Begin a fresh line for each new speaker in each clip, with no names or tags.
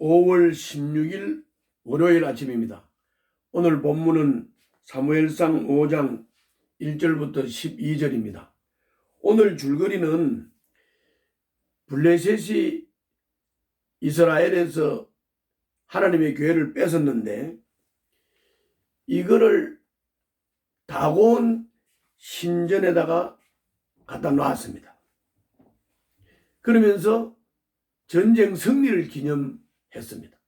5월 16일 월요일 아침입니다. 오늘 본문은 사무엘상 5장 1절부터 12절입니다. 오늘 줄거리는 블레셋이 이스라엘에서 하나님의 교회를 뺏었는데 이거를 다곤 신전에다가 갖다 놨습니다. 그러면서 전쟁 승리를 기념했습니다.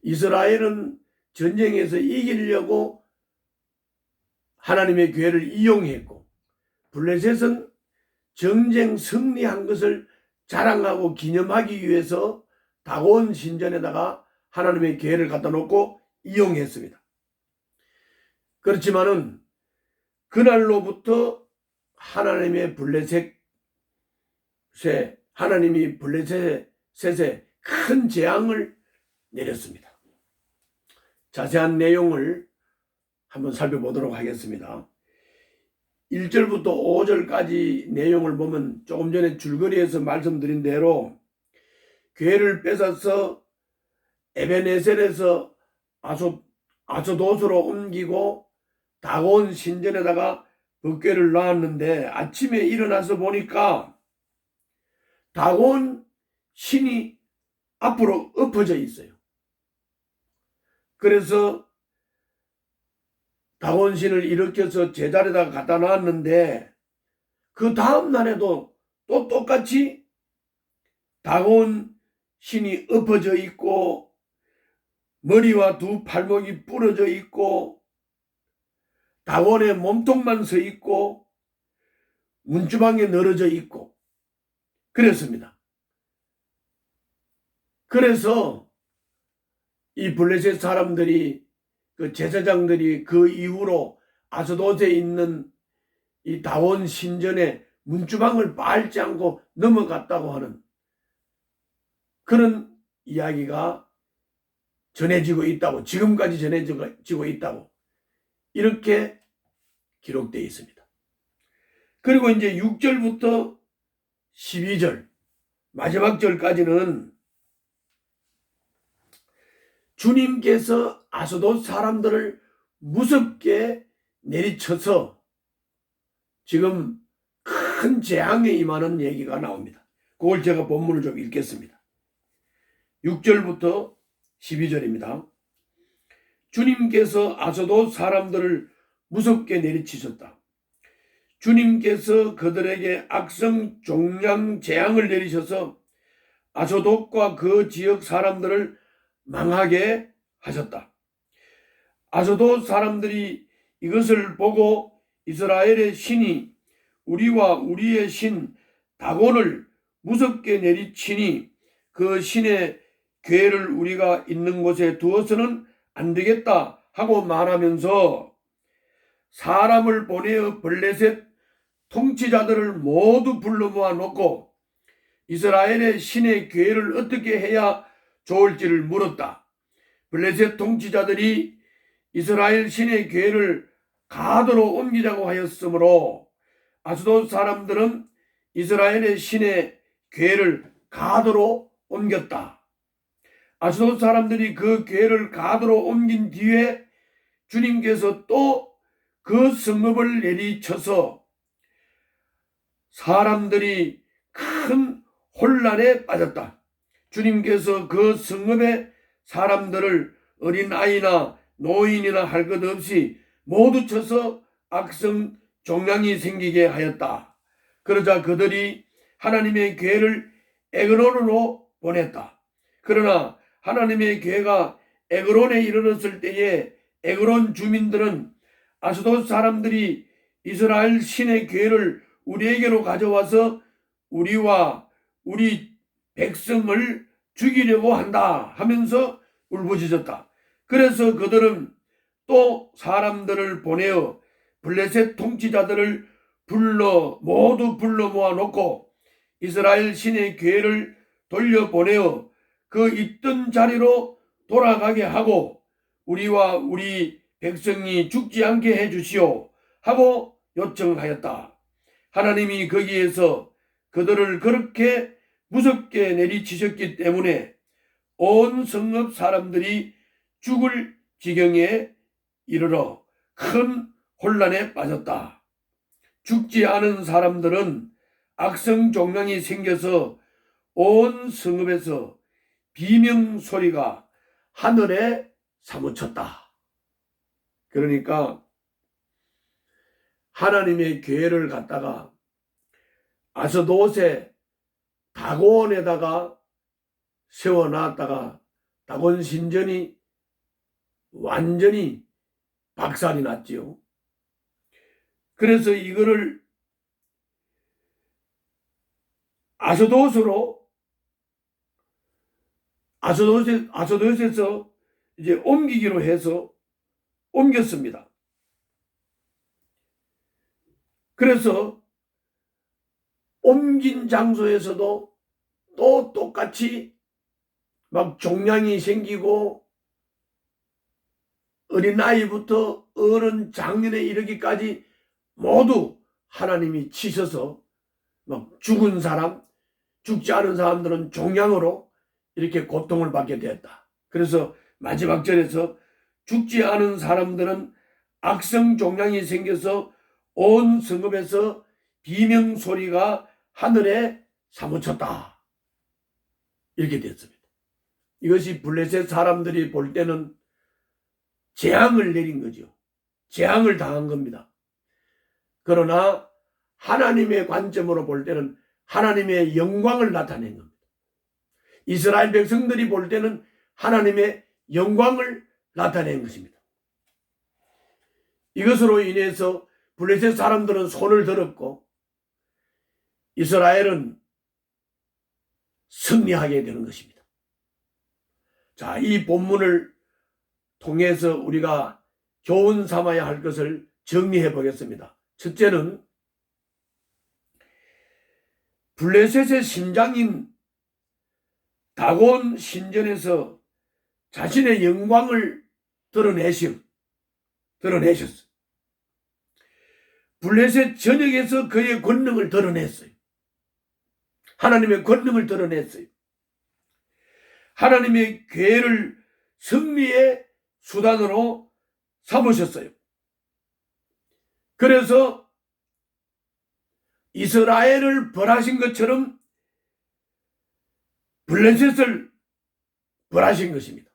이스라엘은 전쟁에서 이기려고 하나님의 교회를 이용했고, 블레셋은 전쟁 승리한 것을 자랑하고 기념하기 위해서 다곤 신전에다가 하나님의 교회를 갖다 놓고 이용했습니다. 그렇지만은 그날로부터 하나님이 블레셋에 큰 재앙을 내렸습니다. 자세한 내용을 한번 살펴보도록 하겠습니다. 1절부터 5절까지 내용을 보면 조금 전에 줄거리에서 말씀드린 대로 교회를 뺏어서 에벤에셀에서 아소도스로 옮기고 다곤 신전에다가 법궤를 놨는데 아침에 일어나서 보니까 다곤 신이 앞으로 엎어져 있어요. 그래서 다곤 신을 일으켜서 제자리에다가 갖다 놨는데 그 다음 날에도 또 똑같이 다곤 신이 엎어져 있고 머리와 두 팔목이 부러져 있고 다곤의 몸통만 서 있고 문주방에 늘어져 있고 그랬습니다. 그래서 이 블레셋 사람들이 그 제사장들이 그 이후로 아스돗에 있는 이 다곤 신전에 문주방을 밟지 않고 넘어갔다고 하는 그런 이야기가 전해지고 있다고, 지금까지 전해지고 있다고 이렇게 기록되어 있습니다. 그리고 이제 6절부터 12절 마지막 절까지는 주님께서 아스돗 사람들을 무섭게 내리쳐서 지금 큰 재앙에 임하는 얘기가 나옵니다. 그걸 제가 본문을 좀 읽겠습니다. 6절부터 12절입니다. 주님께서 아스돗 사람들을 무섭게 내리치셨다. 주님께서 그들에게 악성 종양 재앙을 내리셔서 아스돗과 그 지역 사람들을 망하게 하셨다. 아스돗 사람들이 이것을 보고 이스라엘의 신이 우리와 우리의 신 다곤을 무섭게 내리치니 그 신의 교회를 우리가 있는 곳에 두어서는 안 되겠다 하고 말하면서 사람을 보내어 블레셋 통치자들을 모두 불러 모아 놓고 이스라엘의 신의 교회를 어떻게 해야 좋을지를 물었다. 블레셋 통치자들이 이스라엘 신의 교회를 가드로 옮기자고 하였으므로 아스돗 사람들은 이스라엘의 신의 교회를 가드로 옮겼다. 아스돗 사람들이 그 교회를 가드로 옮긴 뒤에 주님께서 또 그 성읍을 내리쳐서 사람들이 큰 혼란에 빠졌다. 주님께서 그 성읍의 사람들을 어린아이나 노인이나 할 것 없이 모두 쳐서 악성 종양이 생기게 하였다. 그러자 그들이 하나님의 교회를 에그론으로 보냈다. 그러나 하나님의 교회가 에그론에 이르렀을 때에 에그론 주민들은 아스돗 사람들이 이스라엘 신의 교회를 우리에게로 가져와서 우리와 우리 백성을 죽이려고 한다 하면서 울부짖었다. 그래서 그들은 또 사람들을 보내어 블레셋 통치자들을 모두 불러 모아 놓고 이스라엘 신의 교회를 돌려보내어 그 있던 자리로 돌아가게 하고 우리와 우리 백성이 죽지 않게 해주시오 하고 요청하였다. 하나님이 거기에서 그들을 그렇게 무섭게 내리치셨기 때문에 온 성읍 사람들이 죽을 지경에 이르러 큰 혼란에 빠졌다. 죽지 않은 사람들은 악성 종양이 생겨서 온 성읍에서 비명 소리가 하늘에 사무쳤다. 그러니까 하나님의 교회를 갖다가 아스돗에 다곤에다가 세워놨다가 다곤 신전이 완전히 박살이 났지요. 그래서 이거를 아스돗에서 이제 옮기기로 해서 옮겼습니다. 그래서 옮긴 장소에서도 또 똑같이 막 종양이 생기고 어린아이부터 어른 장년에 이르기까지 모두 하나님이 치셔서 막 죽은 사람, 죽지 않은 사람들은 종양으로 이렇게 고통을 받게 되었다. 그래서 마지막 절에서 죽지 않은 사람들은 악성 종양이 생겨서 온 성읍에서 비명 소리가 하늘에 사무쳤다. 이렇게 됐습니다. 이것이 블레셋 사람들이 볼 때는 재앙을 내린 거죠. 재앙을 당한 겁니다. 그러나 하나님의 관점으로 볼 때는 하나님의 영광을 나타낸 겁니다. 이스라엘 백성들이 볼 때는 하나님의 영광을 나타낸 것입니다. 이것으로 인해서 블레셋 사람들은 손을 들었고 이스라엘은 승리하게 되는 것입니다. 자, 이 본문을 통해서 우리가 교훈 삼아야 할 것을 정리해 보겠습니다. 첫째는 블레셋의 심장인 다곤 신전에서 자신의 영광을 드러내셨어요. 블레셋 전역에서 그의 권능을 드러냈어요. 하나님의 권능을 드러냈어요. 하나님의 교회를 승리의 수단으로 삼으셨어요. 그래서 이스라엘을 벌하신 것처럼 블레셋을 벌하신 것입니다.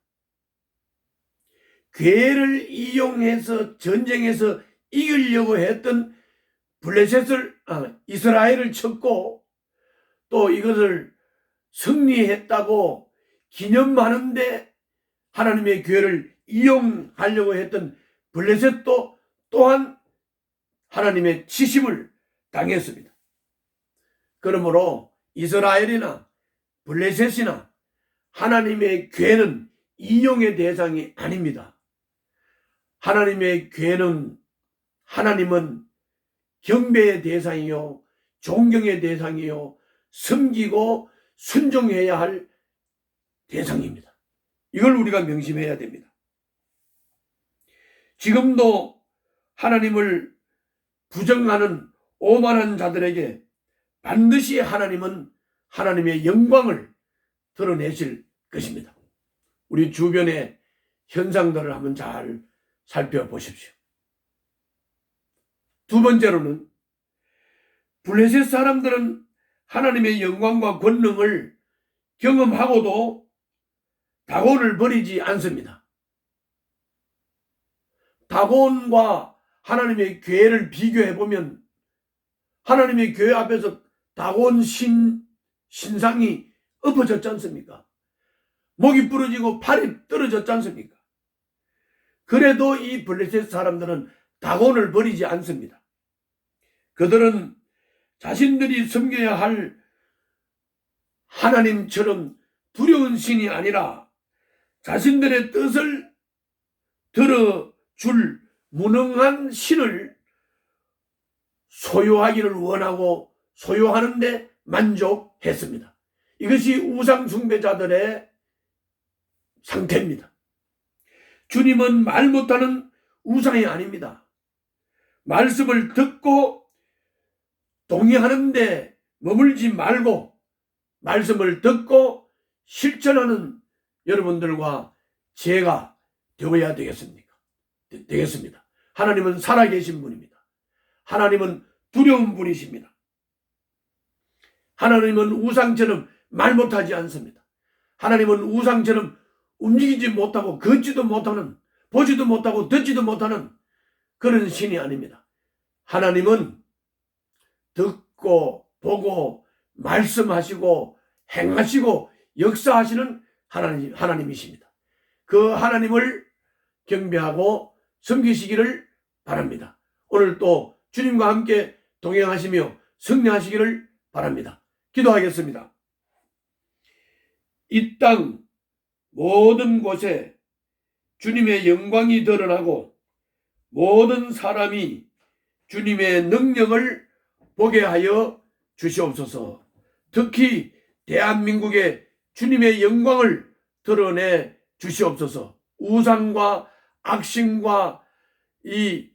교회를 이용해서 전쟁에서 이기려고 했던 이스라엘을 쳤고 또 이것을 승리했다고 기념하는데 하나님의 교회를 이용하려고 했던 블레셋도 또한 하나님의 치심을 당했습니다. 그러므로 이스라엘이나 블레셋이나 하나님의 교회는 이용의 대상이 아닙니다. 하나님의 교회는 하나님은 경배의 대상이요 존경의 대상이요 섬기고 순종해야 할 대상입니다. 이걸 우리가 명심해야 됩니다. 지금도 하나님을 부정하는 오만한 자들에게 반드시 하나님은 하나님의 영광을 드러내실 것입니다. 우리 주변의 현상들을 한번 잘 살펴보십시오. 두 번째로는 블레셋 사람들은 하나님의 영광과 권능을 경험하고도 다곤을 버리지 않습니다. 다곤과 하나님의 교회를 비교해보면 하나님의 교회 앞에서 다곤 신상이 엎어졌지 않습니까? 목이 부러지고 팔이 떨어졌지 않습니까? 그래도 이 블레셋 사람들은 다곤을 버리지 않습니다. 그들은 자신들이 섬겨야 할 하나님처럼 두려운 신이 아니라 자신들의 뜻을 들어줄 무능한 신을 소유하기를 원하고 소유하는데 만족했습니다. 이것이 우상 숭배자들의 상태입니다. 주님은 말 못하는 우상이 아닙니다. 말씀을 듣고 동의하는데 머물지 말고 말씀을 듣고 실천하는 여러분들과 제가 되어야 되겠습니다. 하나님은 살아계신 분입니다. 하나님은 두려운 분이십니다. 하나님은 우상처럼 말 못하지 않습니다. 하나님은 우상처럼 움직이지 못하고 걷지도 못하는, 보지도 못하고 듣지도 못하는 그런 신이 아닙니다. 하나님은 듣고 보고 말씀하시고 행하시고 역사하시는 하나님이십니다. 그 하나님을 경배하고 섬기시기를 바랍니다. 오늘 또 주님과 함께 동행하시며 승리하시기를 바랍니다. 기도하겠습니다. 이 땅 모든 곳에 주님의 영광이 드러나고 모든 사람이 주님의 능력을 보게 하여 주시옵소서. 특히 대한민국에 주님의 영광을 드러내 주시옵소서. 우상과 악신과 이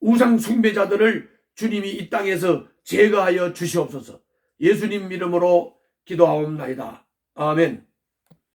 우상 숭배자들을 주님이 이 땅에서 제거하여 주시옵소서. 예수님 이름으로 기도하옵나이다. 아멘.